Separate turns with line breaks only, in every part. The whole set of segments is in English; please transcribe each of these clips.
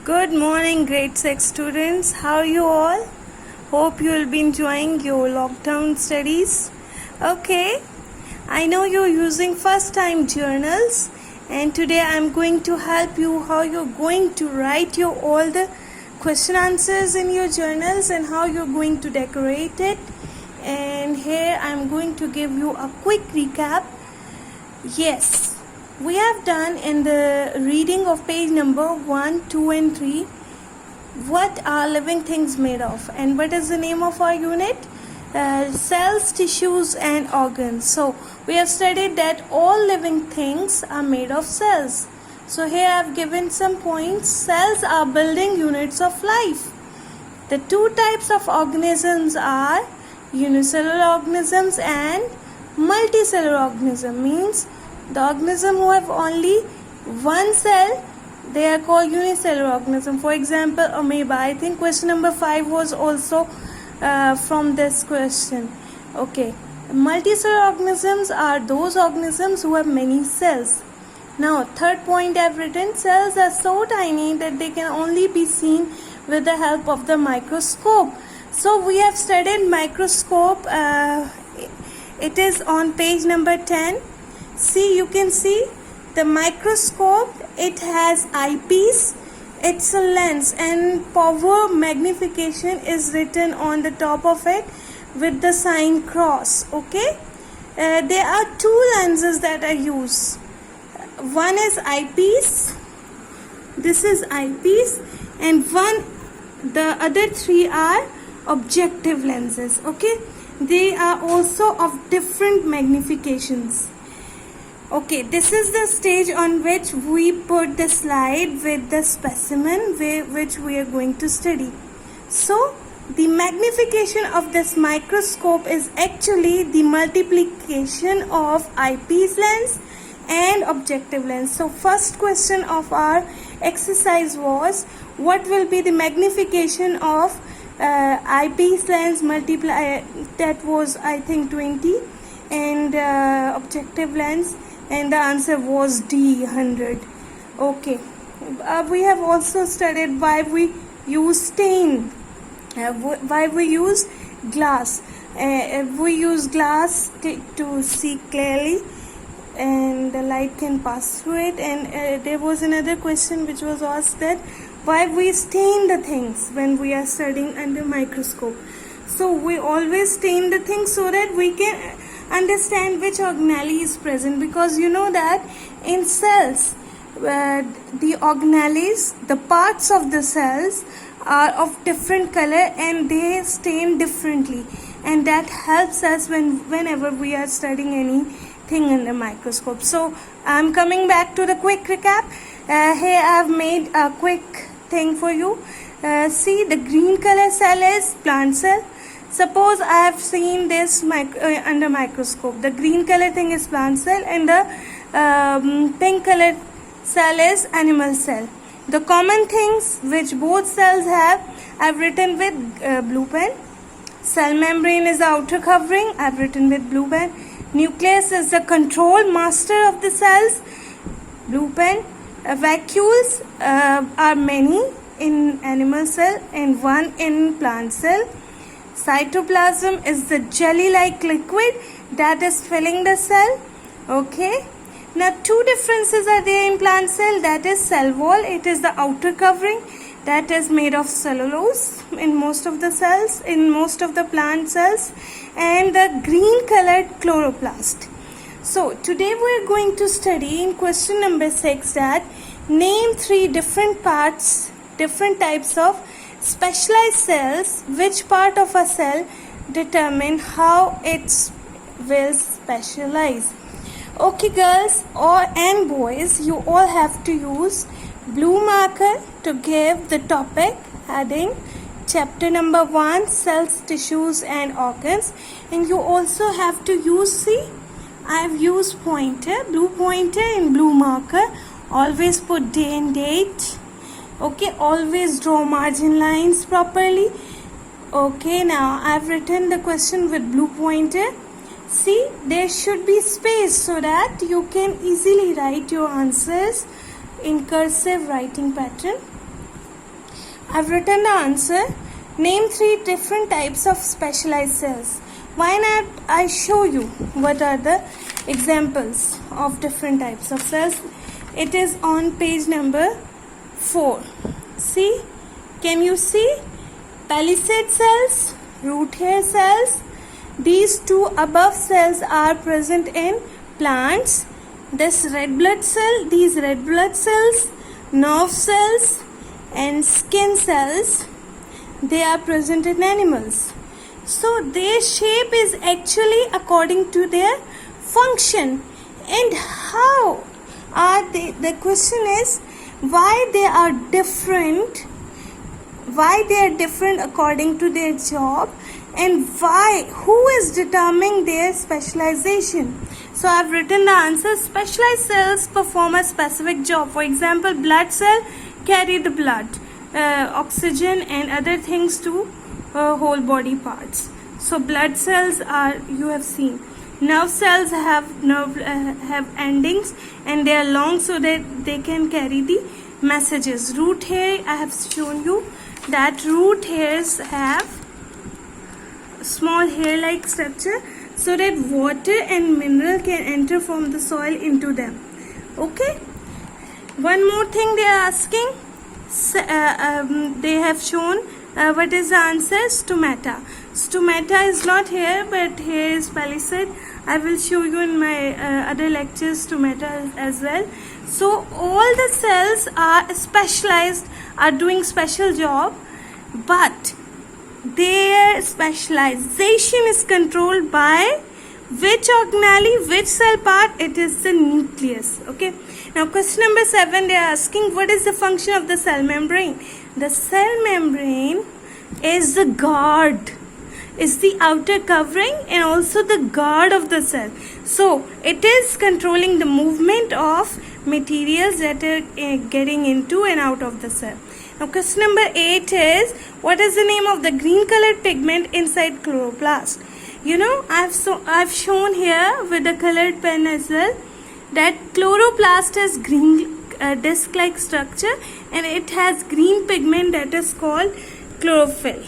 Good morning, grade 6 students. How are you all? Hope you will be enjoying your lockdown studies. Okay, I know you're using first time journals, and today I'm going to help you how you're going to write your all the question answers in your journals and how you're going to decorate it. And here I'm going to give you a quick recap. Yes, we have done in the reading of page number 1, 2 and 3 what are living things made of, and what is the name of our unit? Cells, tissues and organs. So we have studied that all living things are made of cells. So here I have given some points. Cells are building units of life. The two types of organisms are unicellular organisms and multicellular organism. Means the organism who have only one cell, they are called unicellular organism. For example, amoeba. I think question number 5 was also from this question. Okay, multicellular organisms are those organisms who have many cells. Now third point I have written, cells are so tiny that they can only be seen with the help of the microscope. So we have studied microscope. It is on page number 10. See, you can see the microscope. It has eyepiece, it's a lens, and power magnification is written on the top of it with the sign cross. Okay, there are two lenses that are used. One is eyepiece, this is eyepiece, and the other three are objective lenses. Okay, they are also of different magnifications. Okay, this is the stage on which we put the slide with the specimen which we are going to study. So, the magnification of this microscope is actually the multiplication of eyepiece lens and objective lens. So, first question of our exercise was, what will be the magnification of eyepiece lens multiply, that was I think 20, and objective lens, and the answer was D, 100. Okay, we have also studied why we use stain, why we use glass. We use glass to see clearly and the light can pass through it. And there was another question which was asked, that why we stain the things when we are studying under microscope. So we always stain the things so that we can understand which organelle is present, because you know that in cells the organelles, the parts of the cells are of different color and they stain differently, and that helps us whenever we are studying anything in the microscope. So I'm coming back to the quick recap. Here I have made a quick thing for you. See, the green color cell is plant cell. Suppose I have seen this under microscope. The green color thing is plant cell and the pink color cell is animal cell. The common things which both cells have, I have written with blue pen. Cell membrane is the outer covering, I have written with blue pen. Nucleus is the control master of the cells, blue pen. Vacuoles are many in animal cell and one in plant cell. Cytoplasm is the jelly-like liquid that is filling the cell. Okay. Now two differences are there in plant cell. That is cell wall. It is the outer covering that is made of cellulose in most of the cells, in most of the plant cells, and the green colored chloroplast. So today we are going to study in question number 6 that name 3 different parts, different types of specialized cells. Which part of a cell determine how it will specialize? Okay girls and boys, you all have to use blue marker to give the topic heading chapter number 1, cells, tissues and organs. And you also have to use, see, I have used pointer, blue pointer and blue marker. Always put day and date. Okay, always draw margin lines properly. Okay, now I've written the question with blue pointer. See, there should be space so that you can easily write your answers in cursive writing pattern. I've written the answer. Name 3 different types of specialized cells. Why not I show you what are the examples of different types of cells. It is on page number 4. See, can you see? Palisade cells, root hair cells. These 2 above cells are present in plants. This red blood cell, these red blood cells, nerve cells and skin cells, they are present in animals. So their shape is actually according to their function. And how are they? The question is why they are different, according to their job, and who is determining their specialization. So I've written the answer. Specialized cells perform a specific job. For example, blood cell carry the blood, oxygen and other things to whole body parts. So blood cells are, you have seen. Nerve cells have have endings and they are long so that they can carry the messages. Root hair, I have shown you that root hairs have small hair-like structure so that water and mineral can enter from the soil into them. Okay. One more thing they are asking. They have shown what is the answer? Stomata. Stomata is not here, but here is palisade. I will show you in my other lectures stomata as well. So all the cells are specialized, are doing special job, but their specialization is controlled by which organelle, which cell part? It is the nucleus. Okay. Now question number 7, they are asking what is the function of the cell membrane? The cell membrane is the guard, is the outer covering and also the guard of the cell. So it is controlling the movement of materials that are getting into and out of the cell. Now question number 8 is what is the name of the green colored pigment inside chloroplast? You know, I've shown here with the colored pen as well that chloroplast has green disc-like structure and it has green pigment that is called chlorophyll.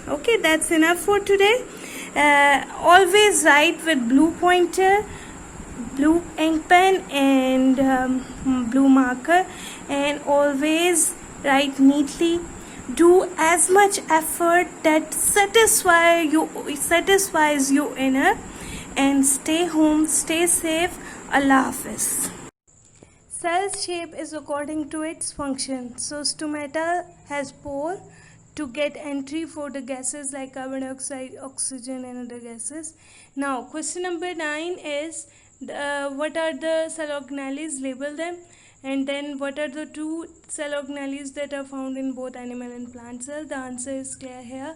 Okay, that's enough for today. Always write with blue pointer, blue ink pen and blue marker, and always write neatly. Do as much effort that satisfies you inner, and stay home, stay safe. Allah Hafiz. Cell shape is according to its function. So stomata has pore to get entry for the gases like carbon dioxide, oxygen and other gases. Now question number 9 is what are the cell organelles? Label them. And then what are the 2 cell organelles that are found in both animal and plant cells? The answer is clear here.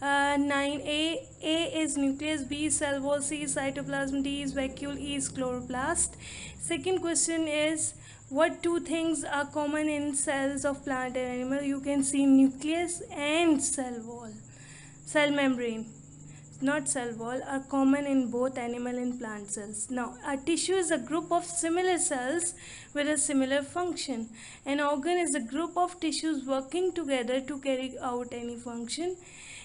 9a, A is nucleus, B is cell wall, C is cytoplasm, D is vacuole, E is chloroplast. Second question is what 2 things are common in cells of plant and animal? You can see nucleus and cell wall, cell membrane, not cell wall, are common in both animal and plant cells. Now a tissue is a group of similar cells with a similar function. An organ is a group of tissues working together to carry out any function.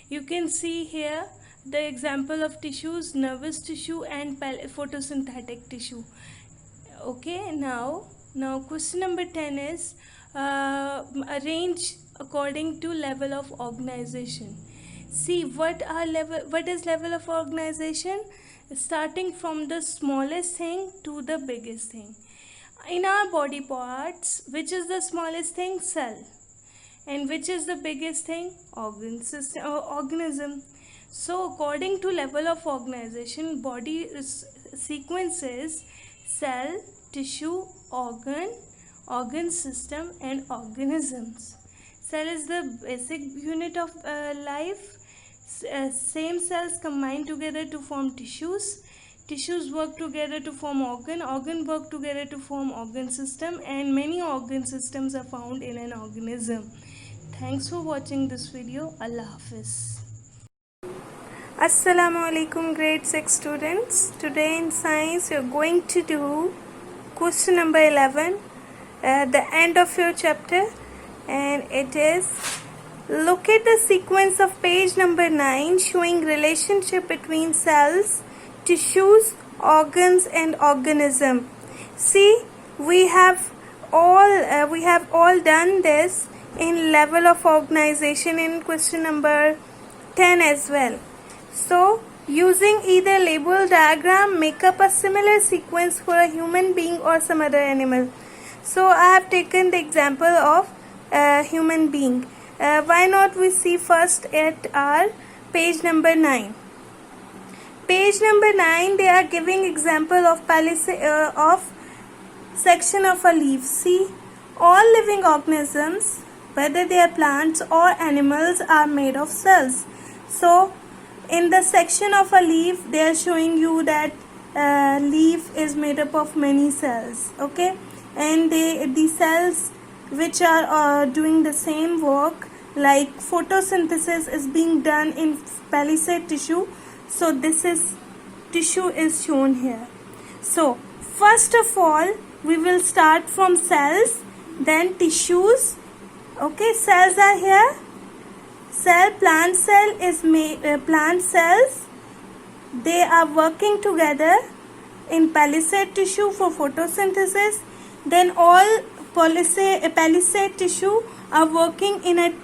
You can see here the example of tissues, nervous tissue and photosynthetic tissue. Okay, now question number 10 is arrange according to level of organization. See what is level of organization? Starting from the smallest thing to the biggest thing. In our body parts, which is the smallest thing? Cell. And which is the biggest thing? Organ system or organism. So according to level of organization, body sequences cell, tissue, organ system and organisms. Cell is the basic unit of life. Same cells combine together to form tissues. Tissues work together to form organ work together to form organ system, and many organ systems are found in an organism. Thanks for watching this video. Allah Hafiz. Assalamu alaikum grade 6 students. Today in science we are going to do question number 11 at the end of your chapter, and it is Look at the sequence of page number 9 showing relationship between cells, tissues, organs and organism. See, we have all done this in level of organization in question number 10 as well. So, using either label diagram, make up a similar sequence for a human being or some other animal. So, I have taken the example of a human being. Why not we see first at our page number 9. Page number 9, they are giving example of section of a leaf. See, all living organisms, whether they are plants or animals, are made of cells. So, in the section of a leaf, they are showing you that leaf is made up of many cells. Okay, and the cells which are doing the same work, like photosynthesis is being done in palisade tissue. So this is tissue is shown here. So first of all, we will start from cells, then tissues. Okay, cells are here. Plant cell is made, plant cells, they are working together in palisade tissue for photosynthesis. Then all palisade tissue are working in an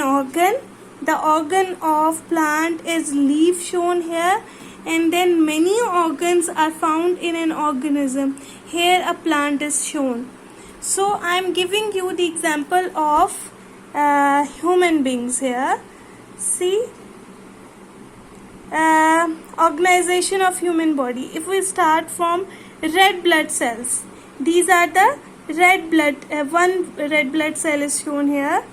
organ. The organ of plant is leaf shown here, and then many organs are found in an organism. Here a plant is shown. So I am giving you the example of human beings here. See, organization of human body. If we start from red blood cells, these are the red blood, one red blood cell is shown here.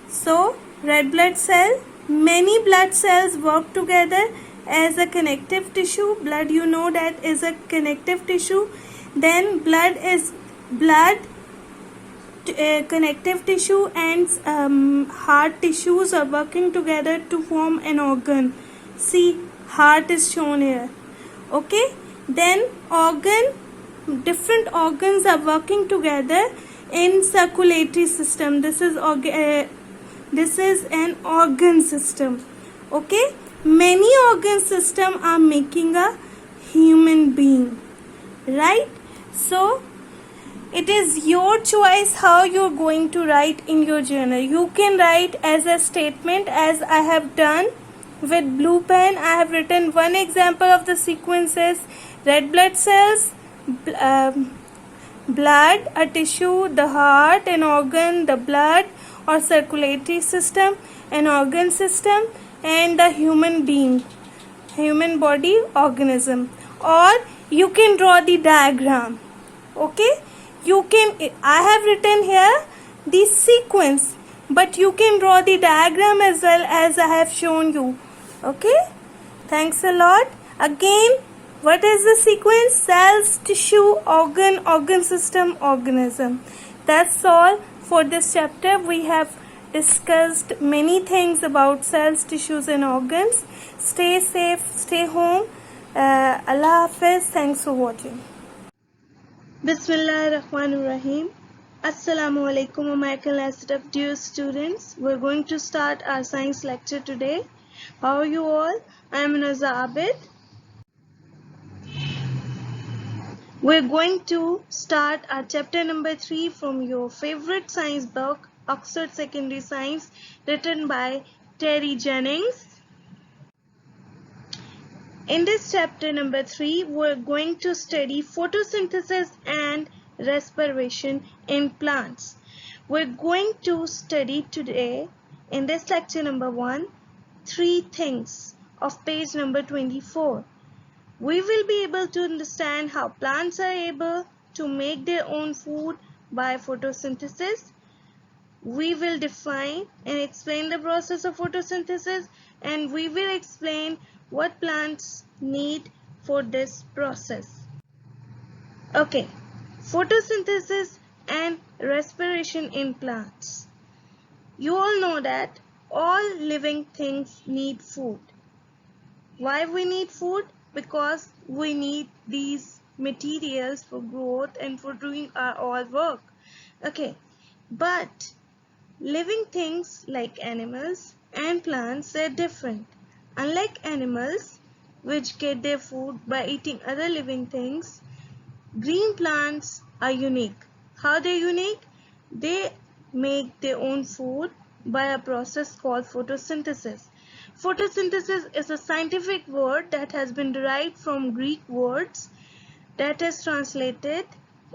So red blood cell, many blood cells work together as a connective tissue. Blood, you know, that is a connective tissue. Then blood is connective tissue and heart tissues are working together to form an organ. See, heart is shown here. Okay, then different organs are working together in circulatory system. This is an organ system. Okay, many organ system are making a human being, right? So it is your choice how you are going to write in your journal. You can write as a statement, as I have done with blue pen. I have written one example of the sequences: red blood cells, blood, a tissue, the heart, an organ, the blood or circulatory system, an organ system, and the human being, human body, organism. Or you can draw the diagram. Okay, you can, I have written here the sequence, but you can draw the diagram as well, as I have shown you. Okay, thanks a lot. Again, what is the sequence? Cells, tissue, organ system, organism. That's all for this chapter. We have discussed many things about cells, tissues and organs. Stay safe, stay home. Allah Hafiz. Thanks for watching. Bismillahirrahmanirrahim. Assalamu alaikum, American Institute of dear students. We're going to start our science lecture today. How are you all? I am Naza Abid. We're going to start our chapter number 3 from your favorite science book, Oxford Secondary Science, written by Terry Jennings. In this chapter number 3, we're going to study photosynthesis and respiration in plants. We're going to study today, in this lecture number 1, 3 things of page number 24. We will be able to understand how plants are able to make their own food by photosynthesis. We will define and explain the process of photosynthesis, and we will explain what plants need for this process. Okay, photosynthesis and respiration in plants. You all know that all living things need food. Why we need food? Because we need these materials for growth and for doing our all work. Okay, but Living things like animals and plants are different. Unlike animals, which get their food by eating other living things, green plants are unique. How they're unique? They make their own food by a process called photosynthesis. Photosynthesis is a scientific word that has been derived from Greek words that is translated.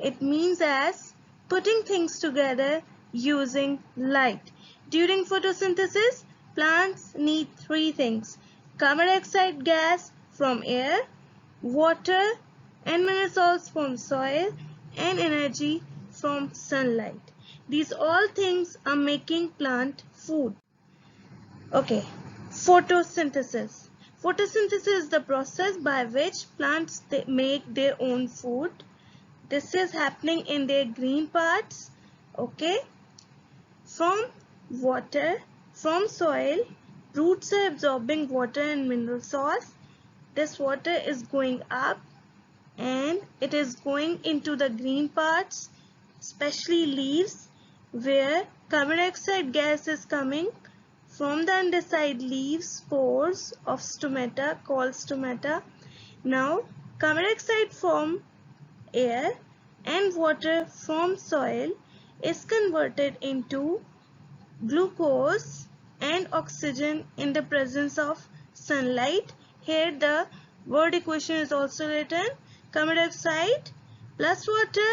It means as putting things together using light. During photosynthesis, plants need three things: carbon dioxide gas from air, water and mineral salts from soil, and energy from sunlight. These all things are making plant food. Okay, photosynthesis. Photosynthesis is the process by which plants make their own food. This is happening in their green parts. Okay, from water, from soil, roots are absorbing water and mineral salts. This water is going up and it is going into the green parts, especially leaves, where carbon dioxide gas is coming from the underside leaves spores of stomata called stomata. Now carbon dioxide from air and water from soil is converted into glucose and oxygen in the presence of sunlight. Here the word equation is also written: carbon dioxide plus water,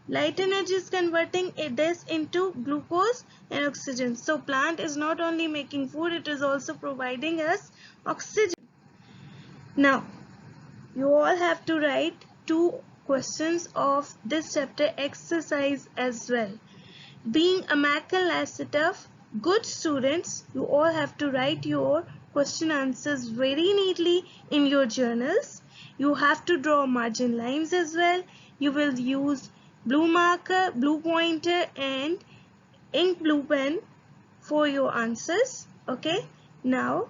light energy is converting this into glucose and oxygen. So plant is not only making food, it is also providing us oxygen. Now you all have to write 2 questions of this chapter exercise as well. Being a Mac good students, you all have to write your question answers very neatly in your journals. You have to draw margin lines as well. You will use blue marker, blue pointer and ink blue pen for your answers. Okay. Now,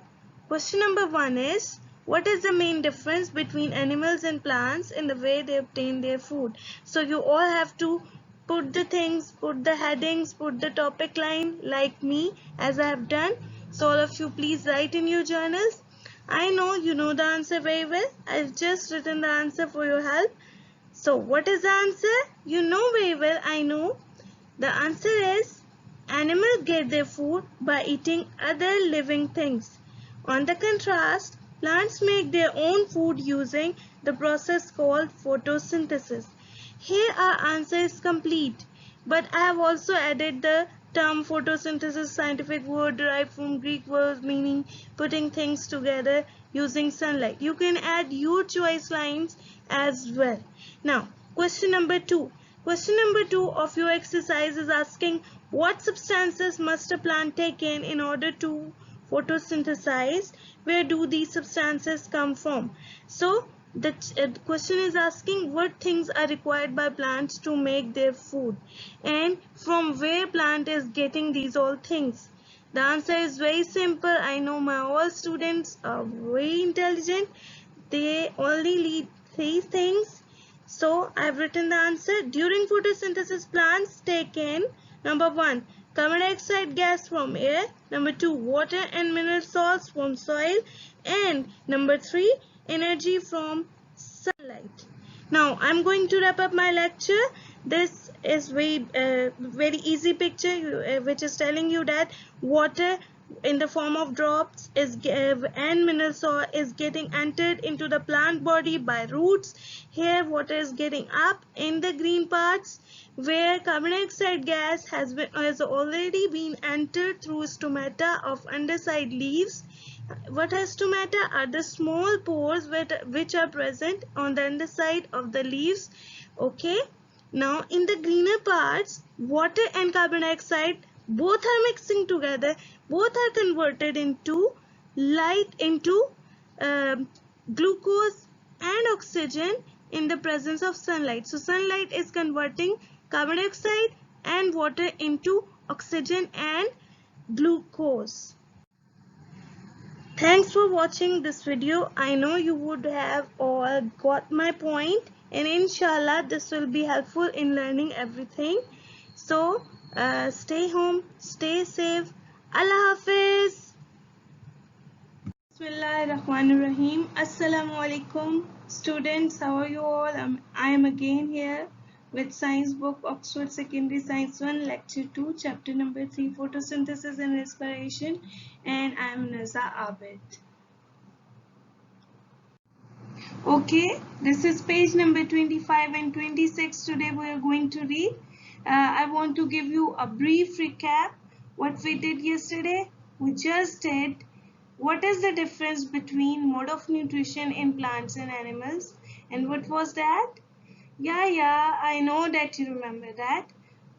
question number 1 is, what is the main difference between animals and plants in the way they obtain their food? So you all have to put the things, put the headings, put the topic line like me as I have done. So all of you please write in your journals. I know you know the answer very well. I've just written the answer for your help. So what is the answer? You know very well, I know. The answer is, animals get their food by eating other living things. On the contrast, plants make their own food using the process called photosynthesis. Here our answer is complete, but I have also added the term photosynthesis, scientific word derived from Greek words meaning putting things together using sunlight. You can add your choice lines as well. Now, question number 2. Question number 2 of your exercise is asking, what substances must a plant take in order to photosynthesize? Where do these substances come from? So the question is asking what things are required by plants to make their food and from where plant is getting these all things. The answer is very simple. I know my all students are very intelligent. They only need 3 things. So I've written the answer. During photosynthesis, plants take in number 1, carbon dioxide gas from air, number 2, water and mineral salts from soil, and number 3, energy from sunlight. Now I'm going to wrap up my lecture. This is very easy picture which is telling you that water in the form of drops is and mineral salt is getting entered into the plant body by roots. Here water is getting up in the green parts where carbon dioxide gas has already been entered through stomata of underside leaves. What are stomata? Are the small pores which are present on the underside of the leaves. Okay. Now in the greener parts, water and carbon dioxide both are mixing together. Both are converted into glucose and oxygen in the presence of sunlight. So sunlight is converting carbon dioxide and water into oxygen and glucose. Thanks for watching this video. I know you would have all got my point, and inshallah this will be helpful in learning everything. So Stay home, stay safe. Allah Hafiz. Bismillahirrahmanirrahim. Assalamu alaikum. Students, how are you all? I am again here with Science Book, Oxford Secondary Science 1, Lecture 2, Chapter number 3, Photosynthesis and Respiration. And I am Naza Abid. Okay, this is page number 25 and 26. Today we are going to read. I want to give you a brief recap. What we did yesterday? We just did what is the difference between mode of nutrition in plants and animals, and what was that? Yeah, I know that you remember that.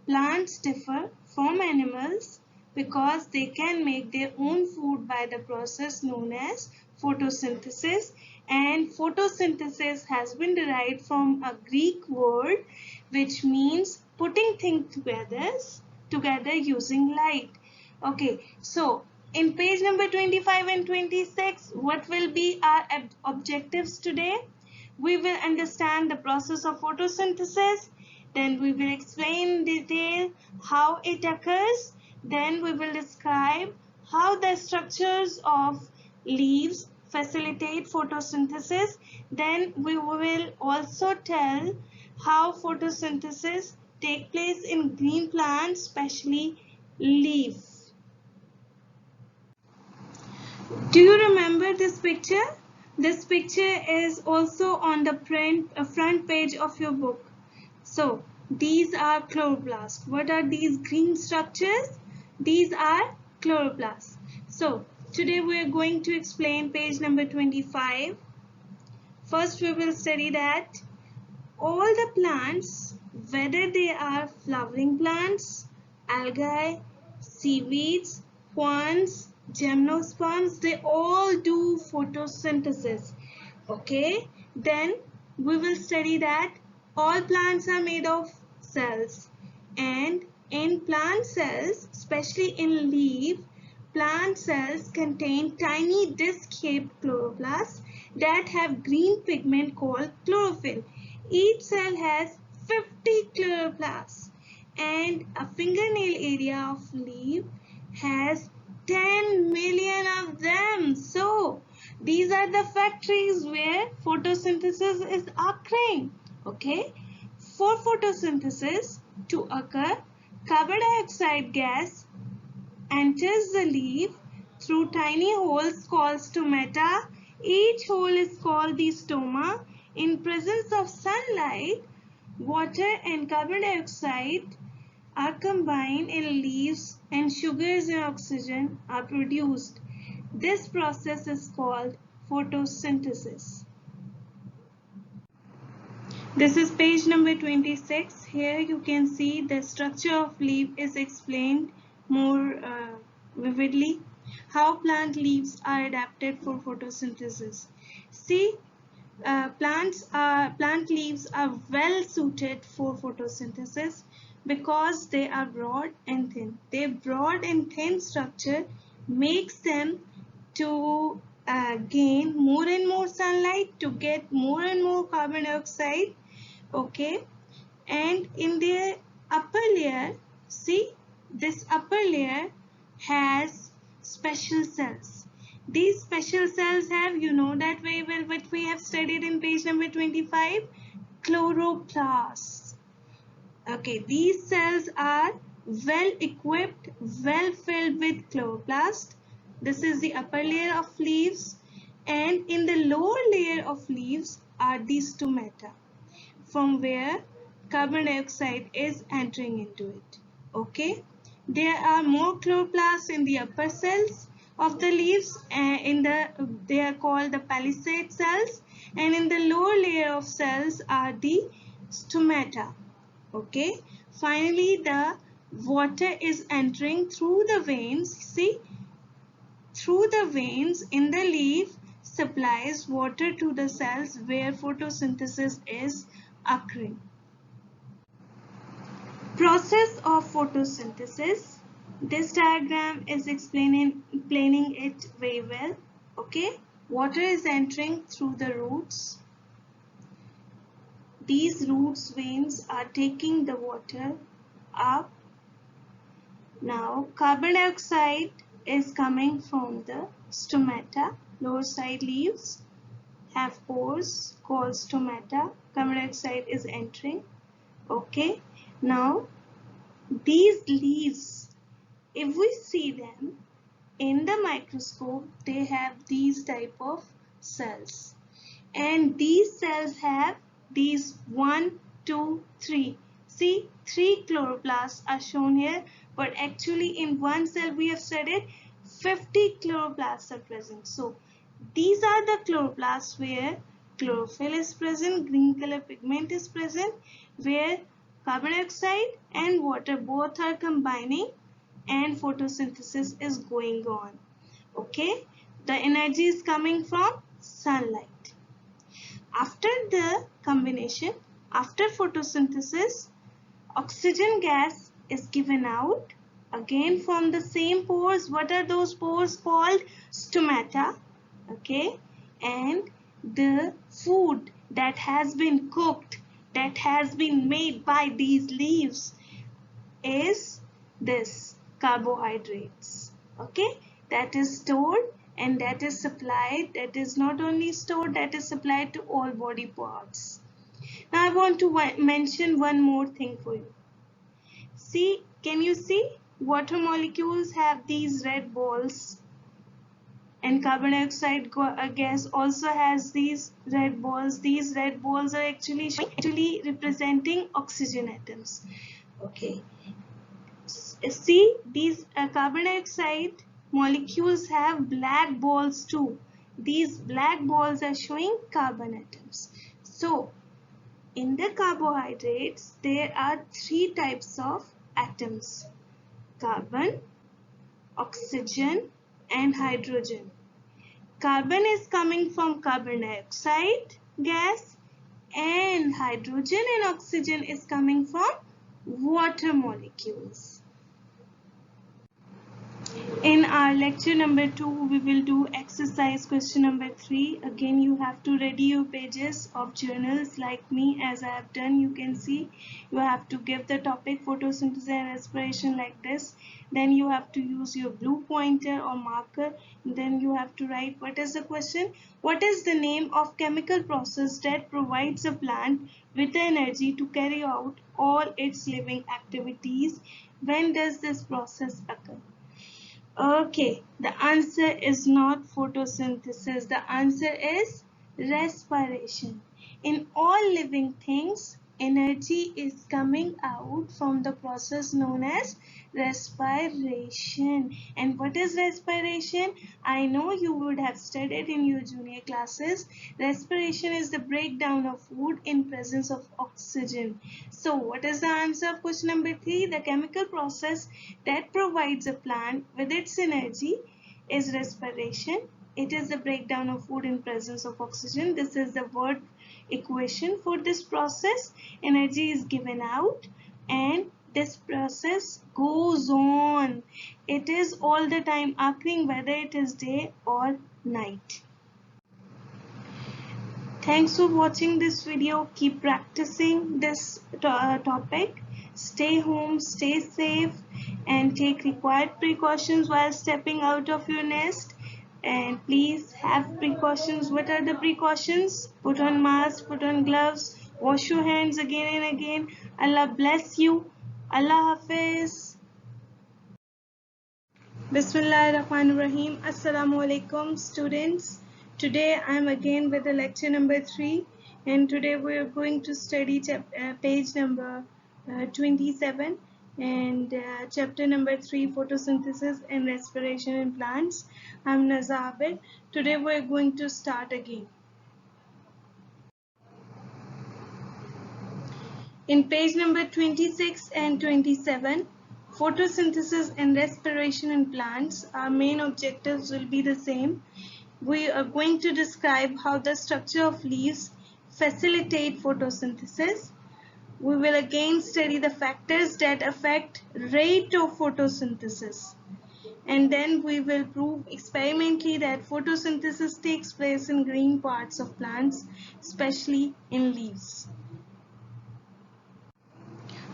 Plants differ from animals because they can make their own food by the process known as photosynthesis, and photosynthesis has been derived from a Greek word which means putting things together using light. Okay, so in page number 25 and 26, what will be our objectives today? We will understand the process of photosynthesis, then we will explain in detail how it occurs, then we will describe how the structures of leaves facilitate photosynthesis, then we will also tell how photosynthesis take place in green plants, especially leaves. Do you remember this picture? This picture is also on the front page of your book. So these are chloroplasts. What are these green structures? These are chloroplasts. So today we are going to explain page number 25. First we will study that all the plants, whether they are flowering plants, algae, seaweeds, ferns, gymnosperms, they all do photosynthesis. Okay, then we will study that all plants are made of cells, and in plant cells, especially in leaf, plant cells contain tiny disc-shaped chloroplasts that have green pigment called chlorophyll. Each cell has 50 chloroplasts, and a fingernail area of leaf has 10 million of them. So these are the factories where photosynthesis is occurring. Okay, for photosynthesis to occur, carbon dioxide gas enters the leaf through tiny holes called stomata. Each hole is called the stoma. In presence of sunlight, water and carbon dioxide are combined in leaves and sugars and oxygen are produced. This process is called photosynthesis. This is page number 26. Here you can see the structure of leaf is explained more vividly. How plant leaves are adapted for photosynthesis. See, plant leaves are well suited for photosynthesis because they are broad and thin. Their broad and thin structure makes them to gain more and more sunlight, to get more and more carbon dioxide. Okay, and in the upper layer, see, this upper layer has special cells. These special cells have, you know that very well, what we have studied in page number 25, chloroplasts. Okay, these cells are well equipped, well filled with chloroplast. This is the upper layer of leaves, and in the lower layer of leaves are these stomata, from where carbon dioxide is entering into it. Okay, there are more chloroplasts in the upper cells of the leaves, and they are called the palisade cells, and in the lower layer of cells are the stomata. Okay, finally the water is entering through the veins. See, through the veins in the leaf supplies water to the cells where photosynthesis is occurring. Process of photosynthesis. This diagram is explaining it very well. Okay, water is entering through the roots. These roots veins are taking the water up Now carbon dioxide is coming from the stomata, lower side leaves have pores called stomata. Carbon dioxide is entering. Okay, now these leaves, if we see them in the microscope, they have these type of cells, and these cells have these 1, 2, 3. See, 3 chloroplasts are shown here, but actually in one cell we have studied 50 chloroplasts are present. So these are the chloroplasts where chlorophyll is present, green color pigment is present, where carbon dioxide and water both are combining and photosynthesis is going on. Okay, the energy is coming from sunlight. After the combination, after photosynthesis, oxygen gas is given out again from the same pores. What are those pores called? Stomata. Okay, and the food that has been cooked, that has been made by these leaves is this carbohydrates. Okay, that is stored and that is supplied, that is not only stored, that is supplied to all body parts. Now I want to mention one more thing for you. See, can you see water molecules have these red balls, and carbon dioxide gas also has these red balls. These red balls are actually representing oxygen atoms. Okay, see, these carbon dioxide molecules have black balls too. These black balls are showing carbon atoms. So in the carbohydrates there are 3 types of atoms: carbon, oxygen and hydrogen. Carbon is coming from carbon dioxide gas, and hydrogen and oxygen is coming from water molecules. In our lecture number 2, we will do exercise question number 3. Again, you have to ready your pages of journals like me as I have done. You can see you have to give the topic photosynthesis and respiration like this. Then you have to use your blue pointer or marker. Then you have to write what is the question. What is the name of chemical process that provides a plant with the energy to carry out all its living activities? When does this process occur? Okay, the answer is not photosynthesis. The answer is respiration. In all living things, energy is coming out from the process known as respiration. And what is respiration? I know you would have studied in your junior classes. Respiration is the breakdown of food in presence of oxygen. So what is the answer of question number 3? The chemical process that provides a plant with its energy is respiration. It is the breakdown of food in presence of oxygen. This is the word equation for this process. Energy is given out and this process goes on. It is all the time occurring, whether it is day or night. Thanks for watching this video. Keep practicing this topic. Stay home, stay safe, and take required precautions while stepping out of your nest. And please have precautions. What are the precautions? Put on mask, put on gloves, wash your hands again and again. Allah bless you. Allah Hafiz. Bismillahirrahmanirrahim. Assalamu alaikum students. Today I am again with the lecture number 3, and today we are going to study page number 27 and chapter number 3, photosynthesis and respiration in plants. I am Nazabet. Today we are going to start again. In page number 26 and 27, photosynthesis and respiration in plants, our main objectives will be the same. We are going to describe how the structure of leaves facilitate photosynthesis. We will again study the factors that affect rate of photosynthesis. And then we will prove experimentally that photosynthesis takes place in green parts of plants, especially in leaves.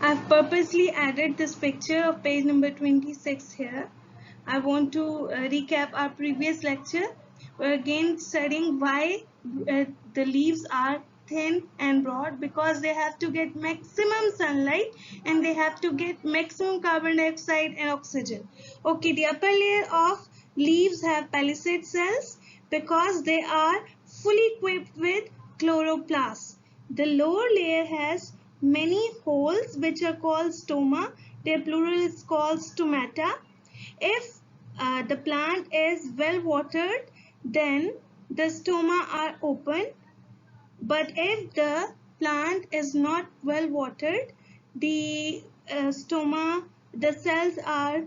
I've purposely added this picture of page number 26 here. I want to recap our previous lecture. We're again studying why the leaves are thin and broad, because they have to get maximum sunlight and they have to get maximum carbon dioxide and oxygen. Okay, the upper layer of leaves have palisade cells because they are fully equipped with chloroplasts. The lower layer has many holes which are called stoma. Their plural is called stomata. If the plant is well watered, then the stoma are open, but if the plant is not well watered, the stoma, the cells are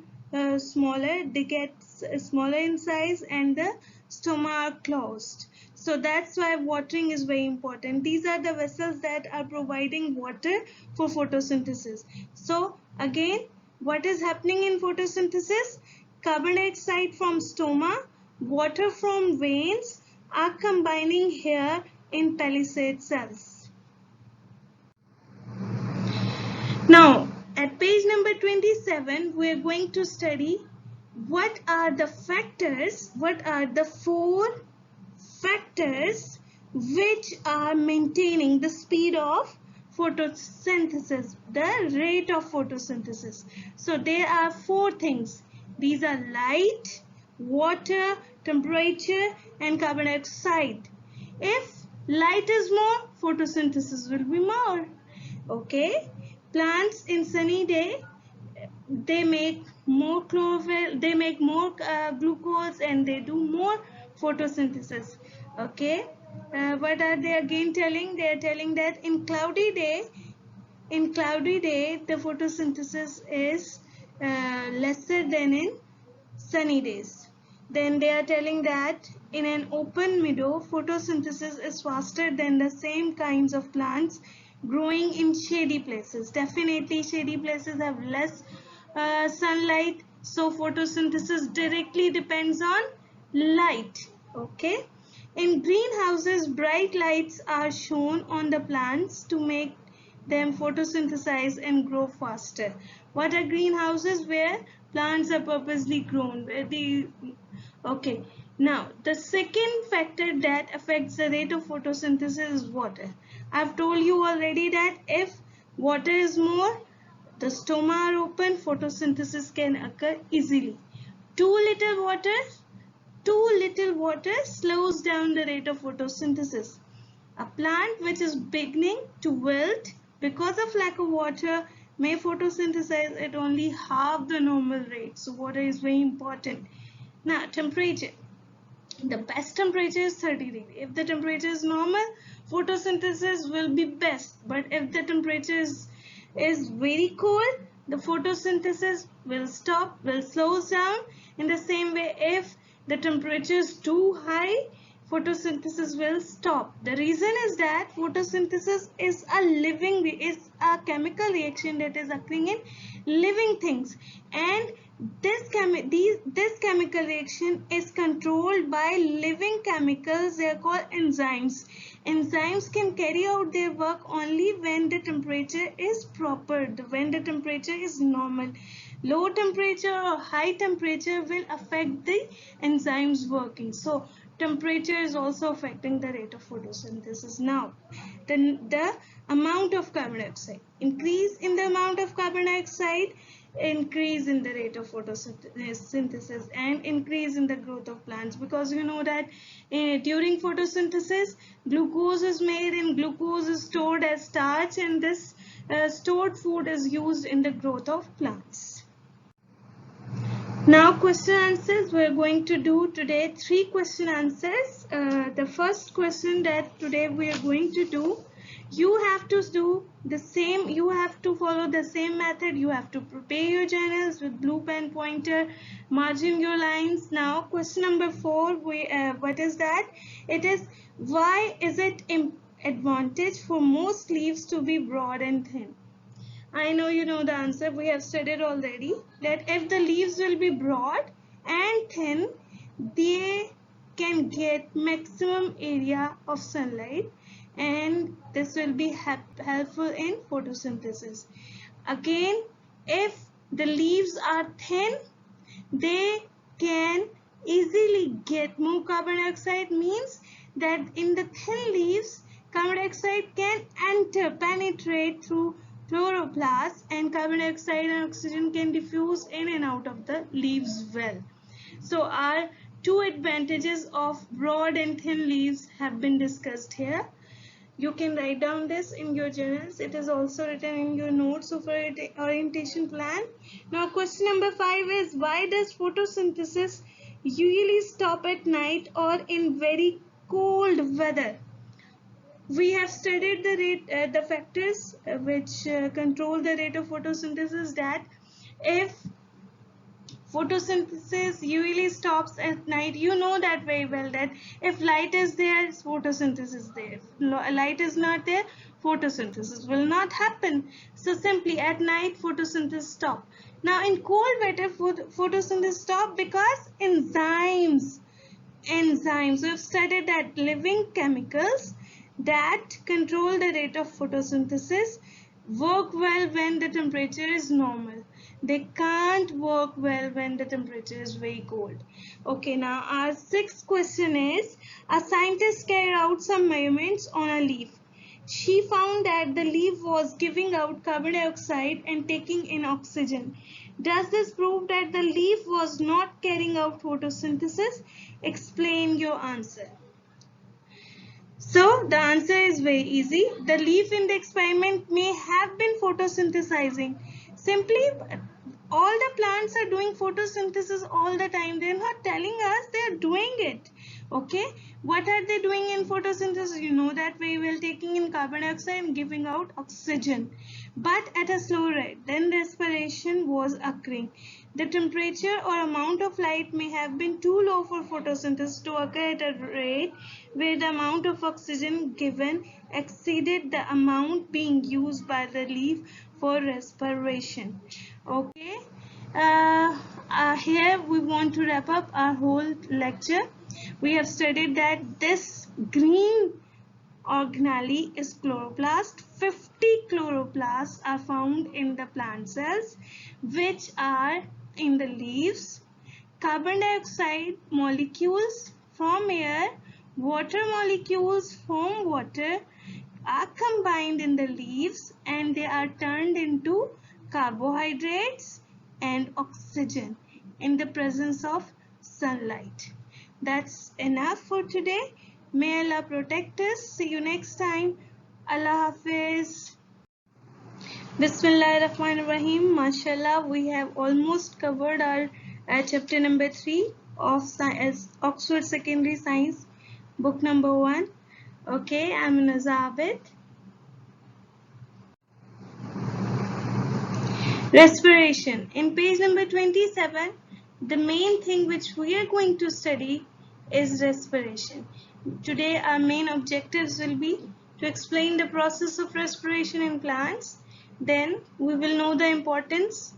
smaller, they get smaller in size and the stoma are closed. So that's why watering is very important. These are the vessels that are providing water for photosynthesis. So again, what is happening in photosynthesis? Carbon dioxide from stoma, water from veins are combining here in palisade cells. Now, at page number 27, we are going to study what are the four factors which are maintaining the speed of photosynthesis, the rate of photosynthesis. So there are four things. These are light, water, temperature, and carbon dioxide. If light is more, photosynthesis will be more. Okay, plants in sunny day, they make more chlorophyll, they make more glucose, and they do more photosynthesis. Okay, what are they again telling? They are telling that in cloudy day, the photosynthesis is lesser than in sunny days. Then they are telling that in an open meadow, photosynthesis is faster than the same kinds of plants growing in shady places. Definitely shady places have less sunlight, so photosynthesis directly depends on light. Okay. In greenhouses, bright lights are shown on the plants to make them photosynthesize and grow faster. What are greenhouses? Where plants are purposely grown. Okay. Now, the second factor that affects the rate of photosynthesis is water. I've told you already that if water is more, the stoma are open, photosynthesis can occur easily. Too little water slows down the rate of photosynthesis. A plant which is beginning to wilt because of lack of water may photosynthesize at only half the normal rate. So water is very important. Now, temperature. The best temperature is 30 degrees. If the temperature is normal, photosynthesis will be best. But if the temperature is very cold, the photosynthesis will slow down. In the same way, if the temperature is too high, photosynthesis will stop. The reason is that photosynthesis is a chemical reaction that is occurring in living things, and this chemical reaction is controlled by living chemicals. They are called enzymes. Enzymes can carry out their work only when the temperature is proper, when the temperature is normal. Low temperature or high temperature will affect the enzymes working. So temperature is also affecting the rate of photosynthesis. Now, the amount of carbon dioxide. Increase in the amount of carbon dioxide, increase in the rate of photosynthesis, and increase in the growth of plants, because you know that during photosynthesis glucose is made and glucose is stored as starch, and this stored food is used in the growth of plants. Now question answers. We're going to do today 3 question answers. The first question that today we are going to do, you have to do the same, you have to follow the same method. You have to prepare your journals with blue pen pointer, margin your lines. Now question number 4, what is that? It is, why is it advantage for most leaves to be broad and thin? I know you know the answer. We have studied already that if the leaves will be broad and thin, they can get maximum area of sunlight, and this will be helpful in photosynthesis. Again, if the leaves are thin, they can easily get more carbon dioxide, means that in the thin leaves carbon dioxide can penetrate through chloroplasts, and carbon dioxide and oxygen can diffuse in and out of the leaves well. So our two advantages of broad and thin leaves have been discussed here. You can write down this in your journals. It is also written in your notes of orientation plan. Now question number 5 is, why does photosynthesis usually stop at night or in very cold weather? We have studied the factors which control the rate of photosynthesis, that if photosynthesis usually stops at night, you know that very well, that if light is there, photosynthesis is there. If light is not there, photosynthesis will not happen. So simply at night photosynthesis stop. Now in cold weather photosynthesis stop because enzymes we've studied that living chemicals that control the rate of photosynthesis work well when the temperature is normal. They can't work well when the temperature is very cold. Okay, now our sixth question is, a scientist carried out some measurements on a leaf. She found that the leaf was giving out carbon dioxide and taking in oxygen. Does this prove that the leaf was not carrying out photosynthesis? Explain your answer. So the answer is very easy. The leaf in the experiment may have been photosynthesizing. Simply, all the plants are doing photosynthesis all the time. They're not telling us, they're doing it. Okay, what are they doing in photosynthesis? You know that very well, taking in carbon dioxide and giving out oxygen, but at a slow rate. Then respiration was occurring. The temperature or amount of light may have been too low for photosynthesis to occur at a rate where the amount of oxygen given exceeded the amount being used by the leaf for respiration. Okay, here we want to wrap up our whole lecture. We have studied that this green organelle is chloroplast. 50 chloroplasts are found in the plant cells, which are in the leaves. Carbon dioxide molecules from air, water molecules from water are combined in the leaves, and they are turned into carbohydrates and oxygen in the presence of sunlight. That's enough for today. May Allah protect us. See you next time. Allah Hafiz. Bismillahirrahmanirrahim. Mashallah, we have almost covered our chapter number 3 of Oxford Secondary Science, book number 1. Okay, I'm Nazabit. Respiration. In page number 27, the main thing which we are going to study is respiration. Today our main objectives will be to explain the process of respiration in plants. Then we will know the importance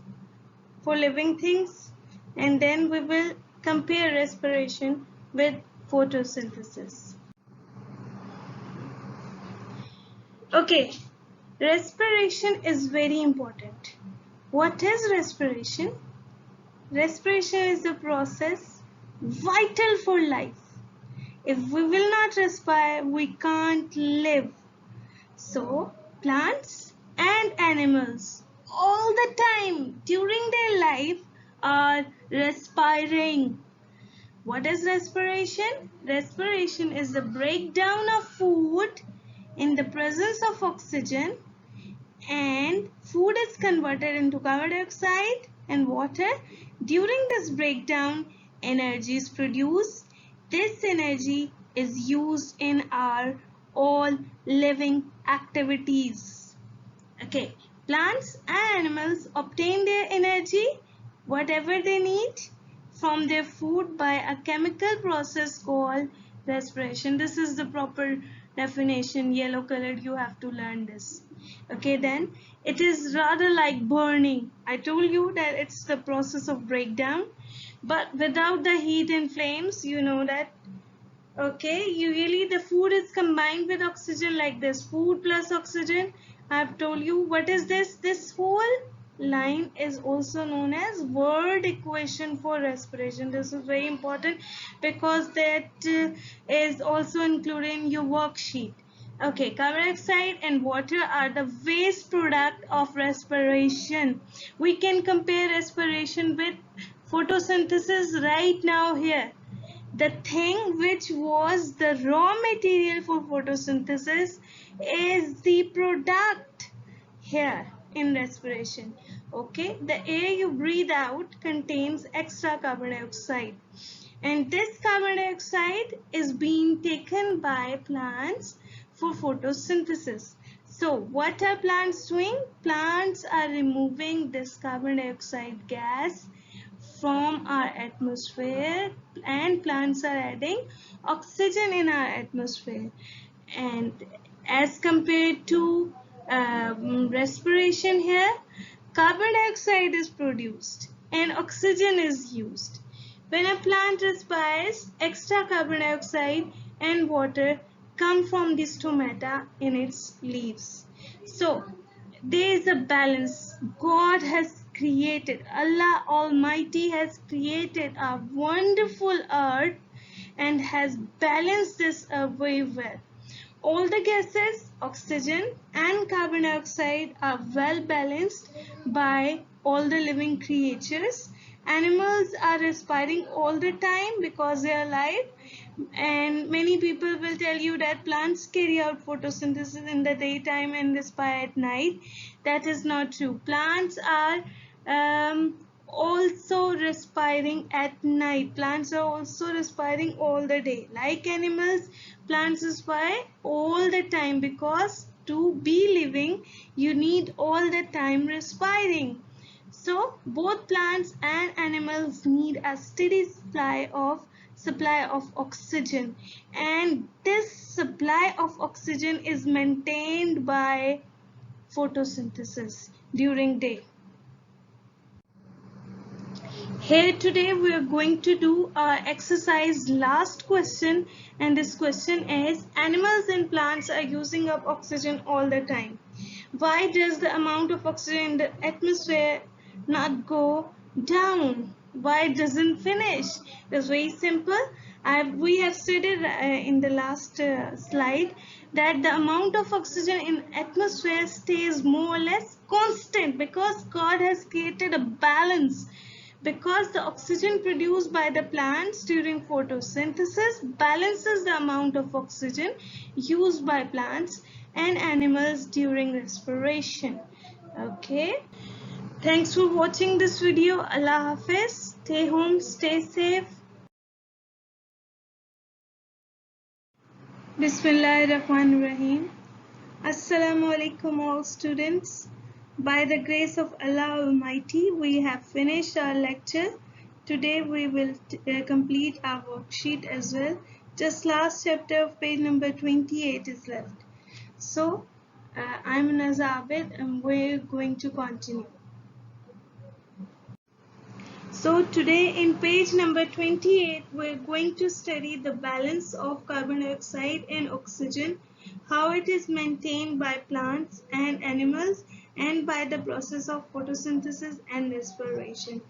for living things, and then we will compare respiration with photosynthesis. Okay, respiration is very important. What is respiration? Respiration is the process vital for life. If we will not respire, we can't live. So, plants and animals all the time during their life are respiring. What is respiration? Respiration is the breakdown of food in the presence of oxygen, and food is converted into carbon dioxide and water. During this breakdown, energy is produced. This energy is used in our all living activities. Okay, plants and animals obtain their energy, whatever they need, from their food by a chemical process called respiration. This is the proper definition, yellow colored, you have to learn this. Okay, then it is rather like burning. I told you that it's the process of breakdown, but without the heat and flames, you know that. Okay, usually the food is combined with oxygen like this, food plus oxygen. I've told you what is this. This whole line is also known as word equation for respiration. This is very important because that is also included in your worksheet. Okay, carbon dioxide and water are the waste product of respiration. We can compare respiration with photosynthesis right now here. The thing which was the raw material for photosynthesis is the product here in respiration. Okay, the air you breathe out contains extra carbon dioxide, and this carbon dioxide is being taken by plants for photosynthesis. So what are plants doing? Plants are removing this carbon dioxide gas from our atmosphere, and plants are adding oxygen in our atmosphere. And as compared to respiration here, carbon dioxide is produced and oxygen is used. When a plant respires, extra carbon dioxide and water come from the stomata in its leaves. So there is a balance. God has created, Allah Almighty has created a wonderful earth and has balanced this very well. All the gases, oxygen and carbon dioxide, are well balanced by all the living creatures. Animals are respiring all the time because they are alive, and many people will tell you that plants carry out photosynthesis in the daytime and respire at night. That is not true. Plants are also respiring at night. Plants are also respiring all the day. Like animals, plants respire all the time because to be living, you need all the time respiring. So both plants and animals need a steady supply of oxygen, and this supply of oxygen is maintained by photosynthesis during day. Here today we are going to do our exercise last question, and this question is: animals and plants are using up oxygen all the time. Why does the amount of oxygen in the atmosphere not go down? Why it doesn't finish? It's very simple. We have studied in the last slide that the amount of oxygen in atmosphere stays more or less constant because God has created a balance. Because the oxygen produced by the plants during photosynthesis balances the amount of oxygen used by plants and animals during respiration. Okay, thanks for watching this video. Allah Hafiz. Stay home, stay safe. Bismillahirrahmanirrahim. Assalamu alaikum all students. By the grace of Allah Almighty, we have finished our lecture. Today we will complete our worksheet as well. Just last chapter of page number 28 is left. So I'm Nazabid and we're going to continue. So today in page number 28, we're going to study the balance of carbon dioxide and oxygen, how it is maintained by plants and animals, and by the process of photosynthesis and respiration.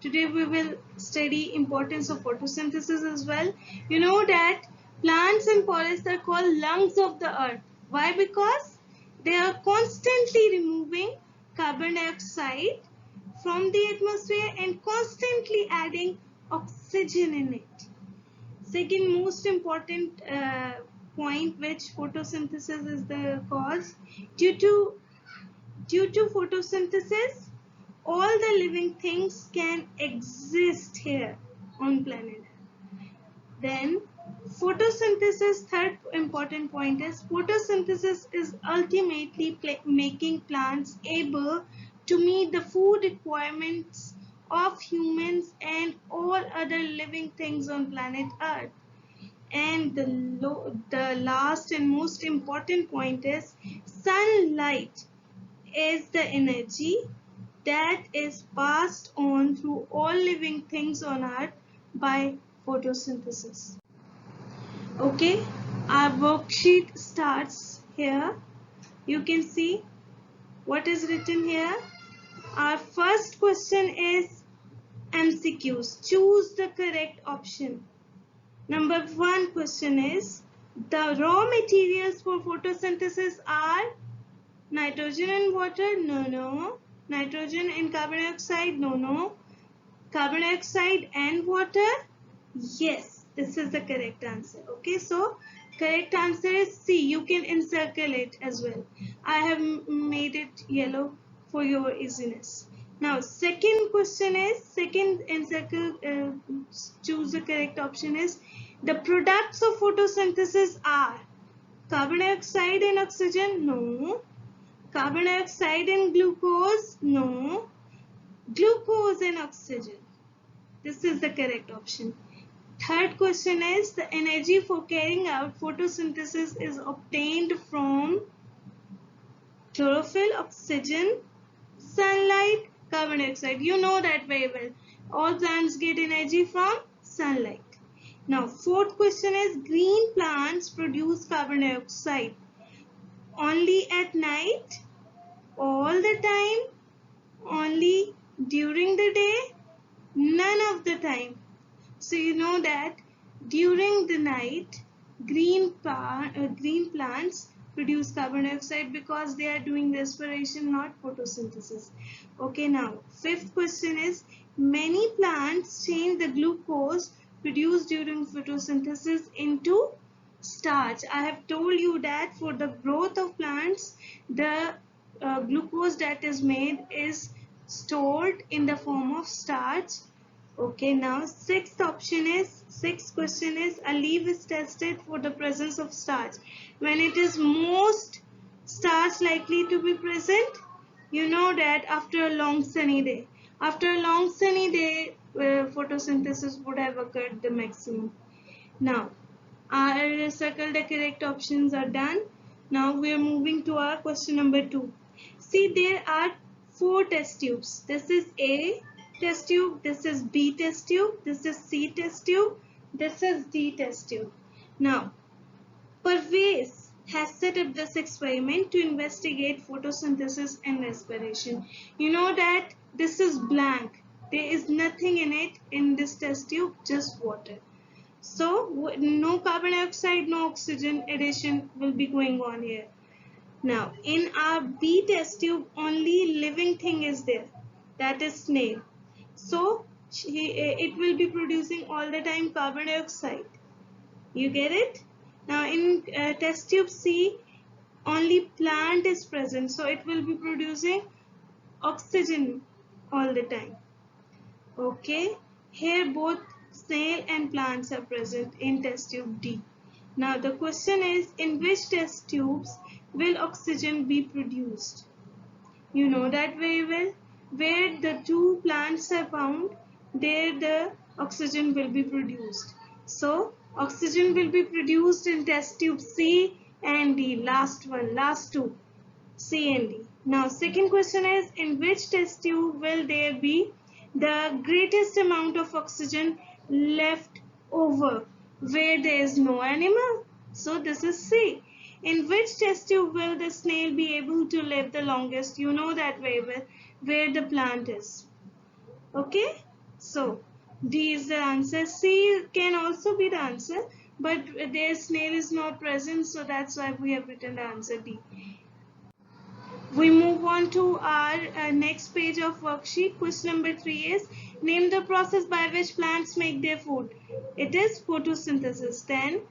Today we will study importance of photosynthesis as well. You know that plants and forests are called lungs of the earth. Why? Because they are constantly removing carbon dioxide from the atmosphere and constantly adding oxygen in it. Second most important point, which photosynthesis is the cause. Due to photosynthesis, all the living things can exist here on planet. Then photosynthesis, third important point is photosynthesis is ultimately making plants able to meet the food requirements of humans and all other living things on planet Earth. And the last and most important point is sunlight is the energy that is passed on through all living things on Earth by photosynthesis. Okay, our worksheet starts here. You can see What is written here? Our first question is MCQs. Choose the correct option. Number 1 question is, the raw materials for photosynthesis are nitrogen and water? No, no. Nitrogen and carbon dioxide? No, no. Carbon dioxide and water? Yes, this is the correct answer. Okay, so correct answer is C. You can encircle it as well. I have made it yellow for your easiness. Now, second question is, second encircle, choose the correct option is, the products of photosynthesis are carbon dioxide and oxygen? No. Carbon dioxide and glucose? No. Glucose and oxygen. This is the correct option. Third question is, the energy for carrying out photosynthesis is obtained from chlorophyll, oxygen, sunlight, carbon dioxide. You know that very well. All plants get energy from sunlight. Now, fourth question is, green plants produce carbon dioxide only at night, all the time, only during the day, none of the time. So you know that during the night, green plants produce carbon dioxide because they are doing respiration, not photosynthesis. Okay, now fifth question is, many plants change the glucose produced during photosynthesis into starch. I have told you that for the growth of plants, the glucose that is made is stored in the form of starch. Okay, now sixth question is, a leaf is tested for the presence of starch when it is most starch likely to be present. You know that after a long sunny day. After a long sunny day, photosynthesis would have occurred the maximum. Now, our circle the correct options are done. Now we are moving to our question number 2. See, there are 4 test tubes. This is A test tube, this is B test tube, this is C test tube, this is D test tube. Now, Parvez has set up this experiment to investigate photosynthesis and respiration. You know that this is blank. There is nothing in it in this test tube, just water. So, no carbon dioxide, no oxygen addition will be going on here. Now, in our B test tube, only living thing is there. That is snail. So, it will be producing all the time carbon dioxide. You get it? Now, in test tube C, only plant is present. So, it will be producing oxygen all the time. Okay? Here, both snail and plants are present in test tube D. Now, the question is, in which test tubes will oxygen be produced? You know that very well. Where the 2 plants are found, there the oxygen will be produced. So, oxygen will be produced in test tube C and D. Last 2, C and D. Now, second question is, in which test tube will there be the greatest amount of oxygen left over, where there is no animal? So, this is C. In which test tube will the snail be able to live the longest? You know that very well, where the plant is. Okay? So, D is the answer. C can also be the answer, but their snail is not present, so that's why we have written the answer D. We move on to our next page of worksheet. Question number 3 is, name the process by which plants make their food. It is photosynthesis. Then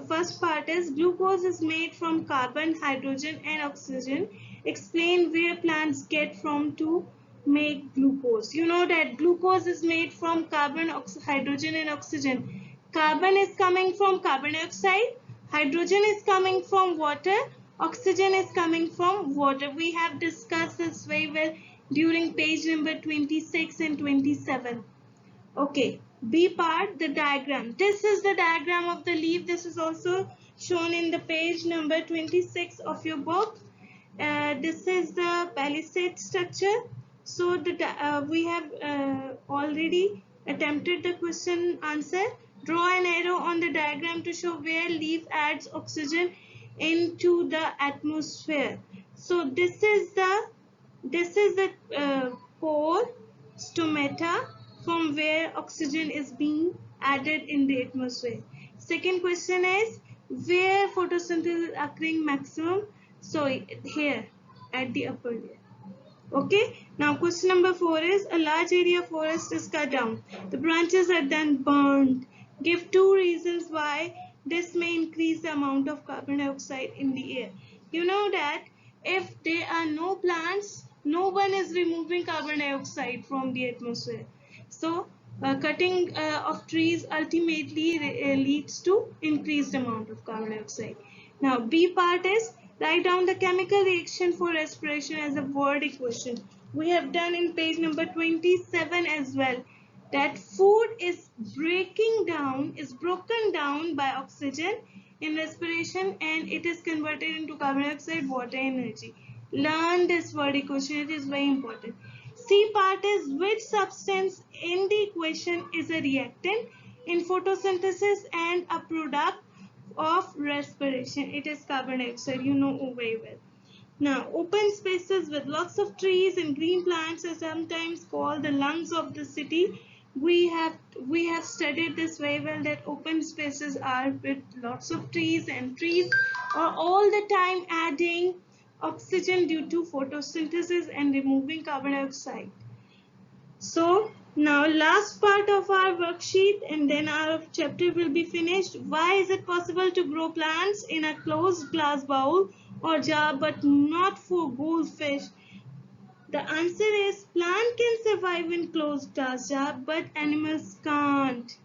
first part is, glucose is made from carbon, hydrogen and oxygen. Explain where plants get from to make glucose. You know that glucose is made from carbon, hydrogen and oxygen. Carbon is coming from carbon dioxide, hydrogen is coming from water, oxygen is coming from water. We have discussed this very well during page number 26 and 27. Okay, B part, the diagram. This is the diagram of the leaf. This is also shown in the page number 26 of your book. This is the palisade structure. So we have already attempted the question answer. Draw an arrow on the diagram to show where leaf adds oxygen into the atmosphere. So this is the pore stomata from where oxygen is being added in the atmosphere. Second question is where photosynthesis is occurring maximum. So here at the upper layer. Okay, now question number 4 is a large area of forest is cut down. The branches are then burned. Give 2 reasons why this may increase the amount of carbon dioxide in the air. You know that if there are no plants, no one is removing carbon dioxide from the atmosphere. So, cutting of trees ultimately leads to increased amount of carbon dioxide. Now, B part is write down the chemical reaction for respiration as a word equation. We have done in page number 27 as well. That food is broken down by oxygen in respiration and it is converted into carbon dioxide, water, energy. Learn this word equation, it is very important. C part is which substance in the equation is a reactant in photosynthesis and a product of respiration. It is carbon dioxide, you know very well. Now, open spaces with lots of trees and green plants are sometimes called the lungs of the city. We have studied this very well that open spaces are with lots of trees and trees are all the time adding oxygen due to photosynthesis and removing carbon dioxide. So now last part of our worksheet and then our chapter will be finished. Why is it possible to grow plants in a closed glass bowl or jar but not for goldfish? The answer is plant can survive in closed glass jar but animals can't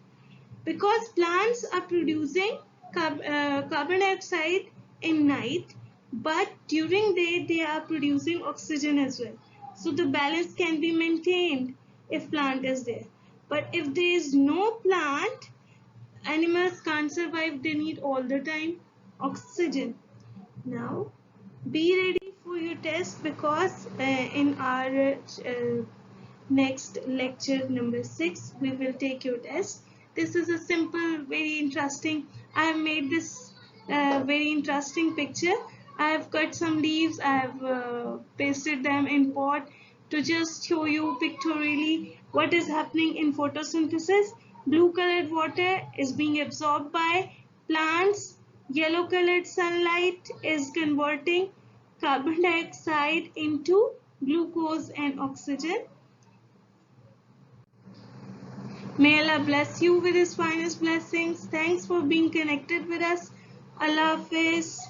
because plants are producing carbon dioxide in night but during day they are producing oxygen as well, so the balance can be maintained if plant is there, but if there is no plant animals can't survive, they need all the time oxygen. Now be ready for your test because in our next lecture number 6 we will take your test. This is a simple, very interesting, I have made this very interesting picture. I have cut some leaves, I have pasted them in pot to just show you pictorially what is happening in photosynthesis. Blue colored water is being absorbed by plants, yellow colored sunlight is converting carbon dioxide into glucose and oxygen. May Allah bless you with His finest blessings. Thanks for being connected with us. Allah Hafiz.